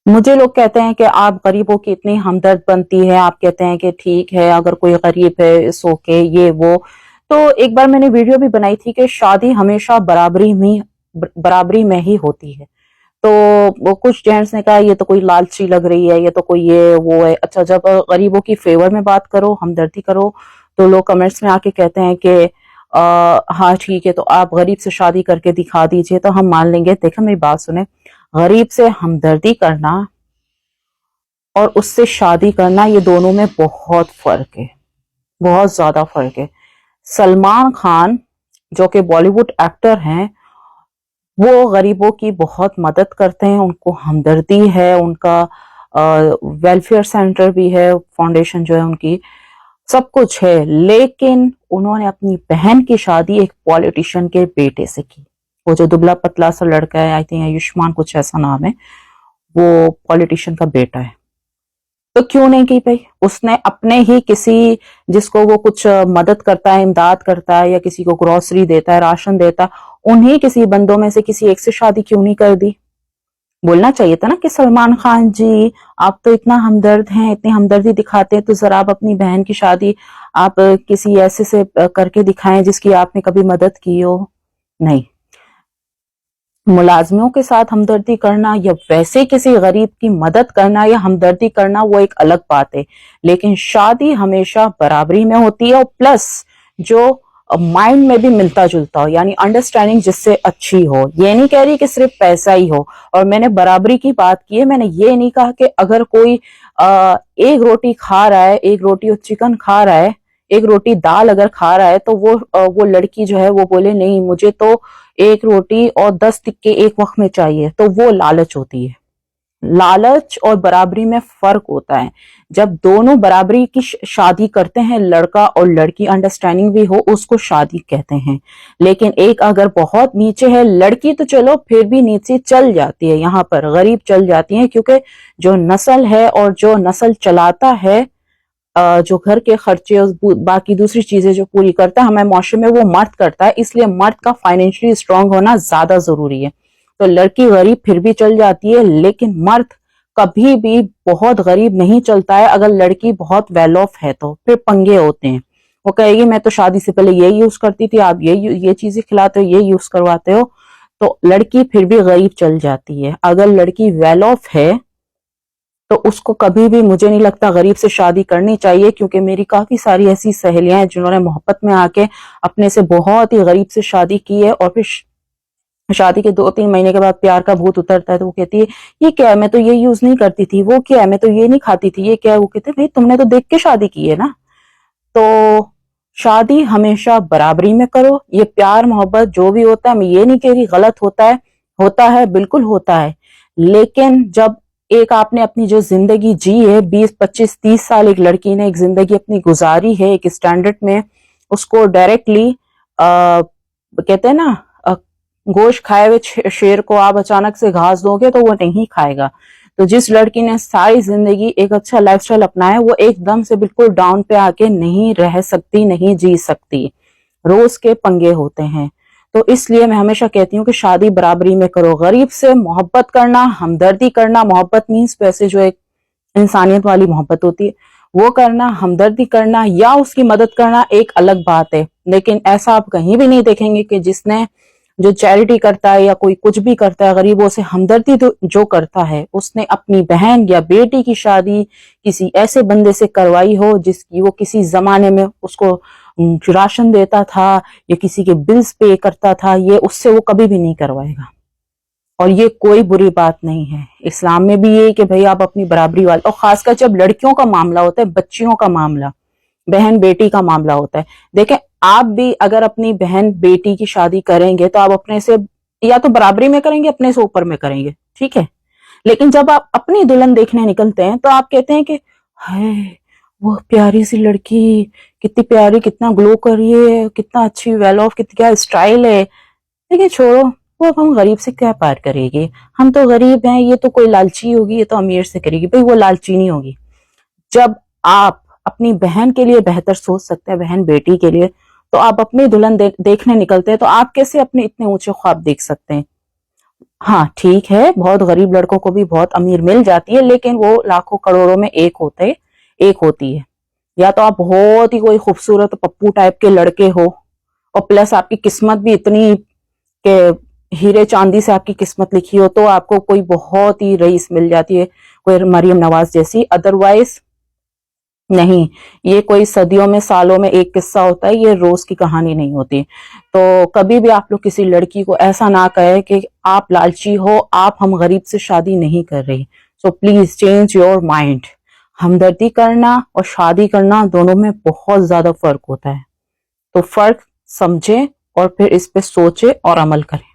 मुझे लोग कहते हैं कि आप गरीबों की इतनी हमदर्द बनती है, आप कहते हैं कि ठीक है अगर कोई गरीब है इट्स ओके ये वो। तो एक बार मैंने वीडियो भी बनाई थी कि शादी हमेशा बराबरी में ही होती है। तो वो कुछ जेंट्स ने कहा ये तो कोई लालची लग रही है, ये तो कोई ये वो है। अच्छा, जब गरीबों की फेवर में बात करो, हमदर्दी करो, तो लोग कमेंट्स में आके कहते हैं कि हाँ ठीक है तो आप गरीब से शादी करके दिखा दीजिए तो हम मान लेंगे। देखो मेरी बात सुने, गरीब से हमदर्दी करना और उससे शादी करना ये दोनों में बहुत फर्क है, बहुत ज्यादा फर्क है। सलमान खान जो कि बॉलीवुड एक्टर हैं, वो गरीबों की बहुत मदद करते हैं, उनको हमदर्दी है, उनका वेलफेयर सेंटर भी है, फाउंडेशन जो है उनकी, सब कुछ है। लेकिन उन्होंने अपनी बहन की शादी एक पॉलिटिशियन के बेटे से की। वो जो दुबला पतला सा लड़का है, आई थिंक आयुष्मान कुछ ऐसा नाम है, वो पॉलिटिशियन का बेटा है। तो क्यों नहीं की भाई? उसने अपने ही किसी, जिसको वो कुछ मदद करता है, इमदाद करता है, या किसी को ग्रोसरी देता है, राशन देता है, उन्हीं किसी बंदों में से किसी एक से शादी क्यों नहीं कर दी? बोलना चाहिए था ना कि सलमान खान जी आप तो इतना हमदर्द हैं, इतनी हमदर्दी दिखाते हैं, तो जरा आप अपनी बहन की शादी आप किसी ऐसे से करके दिखाएं जिसकी आपने कभी मदद की हो। नहीं, मुलाजमों के साथ हमदर्दी करना या वैसे किसी गरीब की मदद करना या हमदर्दी करना वो एक अलग बात है, लेकिन शादी हमेशा बराबरी में होती है। और प्लस जो माइंड में भी मिलता जुलता हो, यानी अंडरस्टैंडिंग जिससे अच्छी हो। ये नहीं कह रही कि सिर्फ पैसा ही हो। और मैंने बराबरी की बात की है, मैंने ये नहीं कहा कि अगर कोई एक रोटी खा रहा है, एक रोटी और चिकन खा रहा है, एक रोटी दाल अगर खा रहा है, तो वो लड़की जो है वो बोले नहीं मुझे तो एक रोटी और 10 टिक्के एक वक्त में चाहिए, तो वो लालच होती है। लालच और बराबरी में फर्क होता है। जब दोनों बराबरी की शादी करते हैं, लड़का और लड़की, अंडरस्टैंडिंग भी हो, उसको शादी कहते हैं। लेकिन एक अगर बहुत नीचे है, लड़की तो चलो फिर भी नीचे चल जाती है, यहाँ पर गरीब चल जाती है, क्योंकि जो नस्ल है और जो नस्ल चलाता है, जो घर के खर्चे और बाकी दूसरी चीजें जो पूरी करता है हमें माशरे में, वो मर्द करता है। इसलिए मर्द का फाइनेंशियली स्ट्रांग होना ज्यादा जरूरी है। तो लड़की गरीब फिर भी चल जाती है, लेकिन मर्द कभी भी बहुत गरीब नहीं चलता है। अगर लड़की बहुत वेल ऑफ है तो फिर पंगे होते हैं। वो कहेगी मैं तो शादी से पहले ये यूज करती थी, आप ये चीजें खिलाते हो, ये यूज करवाते हो, तो लड़की फिर भी गरीब चल जाती है। अगर लड़की वेल ऑफ है तो उसको कभी भी, मुझे नहीं लगता, गरीब से शादी करनी चाहिए। क्योंकि मेरी काफी सारी ऐसी सहेलियां हैं जिन्होंने मोहब्बत में आके अपने से बहुत ही गरीब से शादी की है, और फिर शादी के 2-3 महीने के बाद प्यार का भूत उतरता है तो वो कहती है ये क्या है, मैं तो ये यूज नहीं करती थी, वो क्या है, मैं तो ये नहीं खाती थी, ये क्या है। वो कहते भाई तुमने तो देख के शादी की है ना। तो शादी हमेशा बराबरी में करो। ये प्यार मोहब्बत जो भी होता है, मैं ये नहीं कह रही गलत होता है बिल्कुल होता है। लेकिन जब एक आपने अपनी जो जिंदगी जी है, 20-25-30 साल एक लड़की ने एक जिंदगी अपनी गुजारी है एक स्टैंडर्ड में, उसको डायरेक्टली कहते हैं ना, गोश्त खाए हुए शेर को आप अचानक से घास दोगे तो वो नहीं खाएगा। तो जिस लड़की ने सारी जिंदगी एक अच्छा लाइफस्टाइल अपनाया, वो एकदम से बिल्कुल डाउन पे आके नहीं रह सकती, नहीं जी सकती। रोज के पंगे होते हैं। तो इसलिए मैं हमेशा कहती हूँ कि शादी बराबरी में करो। गरीब से मोहब्बत करना, हमदर्दी करना, मोहब्बत मीन्स वैसे जो एक इंसानियत वाली मोहब्बत होती है वो करना, हमदर्दी करना या उसकी मदद करना एक अलग बात है। लेकिन ऐसा आप कहीं भी नहीं देखेंगे कि जिसने जो चैरिटी करता है या कोई कुछ भी करता है, गरीबों से हमदर्दी तो जो करता है, उसने अपनी बहन या बेटी की शादी किसी ऐसे बंदे से करवाई हो जिसकी वो किसी जमाने में उसको राशन देता था या किसी के बिल्स पे करता था, ये उससे वो कभी भी नहीं करवाएगा। और ये कोई बुरी बात नहीं है। इस्लाम में भी ये कि भाई आप अपनी बराबरी वाले, और खासकर जब लड़कियों का मामला होता है, बच्चियों का मामला, बहन बेटी का मामला होता है। देखें, आप भी अगर अपनी बहन बेटी की शादी करेंगे तो आप अपने से या तो बराबरी में करेंगे, अपने से ऊपर में करेंगे, ठीक है। लेकिन जब आप अपनी दुल्हन देखने निकलते हैं तो आप कहते हैं कि हाय वो प्यारी सी लड़की, कितनी प्यारी, कितना ग्लो कर रही है, कितना अच्छी वेल ऑफ, कितना क्या स्टाइल है। लेकिन छोड़ो, वो अब हम गरीब से क्या प्यार करेगी, हम तो गरीब हैं, ये तो कोई लालची होगी, ये तो अमीर से करेगी। भाई वो लालची नहीं होगी। जब आप अपनी बहन के लिए बेहतर सोच सकते हैं, बहन बेटी के लिए, तो आप अपनी दुल्हन देखने निकलते हैं तो आप कैसे अपने इतने ऊंचे ख्वाब देख सकते हैं? ہاں ٹھیک ہے، بہت غریب لڑکوں کو بھی بہت امیر مل جاتی ہے، لیکن وہ لاکھوں کروڑوں میں ایک ہوتی ہے۔ یا تو آپ بہت ہی کوئی خوبصورت پپو ٹائپ کے لڑکے ہو، اور پلس آپ کی قسمت بھی اتنی کہ ہیرے چاندی سے آپ کی قسمت لکھی ہو، تو آپ کو کوئی بہت ہی رئیس مل جاتی ہے، کوئی مریم نواز جیسی۔ ادروائز نہیں، یہ کوئی صدیوں میں سالوں میں ایک قصہ ہوتا ہے، یہ روز کی کہانی نہیں ہوتی۔ تو کبھی بھی آپ لوگ کسی لڑکی کو ایسا نہ کہے کہ آپ لالچی ہو، آپ ہم غریب سے شادی نہیں کر رہی۔ So please change your mind. ہمدردی کرنا اور شادی کرنا دونوں میں بہت زیادہ فرق ہوتا ہے، تو فرق سمجھے اور پھر اس پہ سوچے اور عمل کریں۔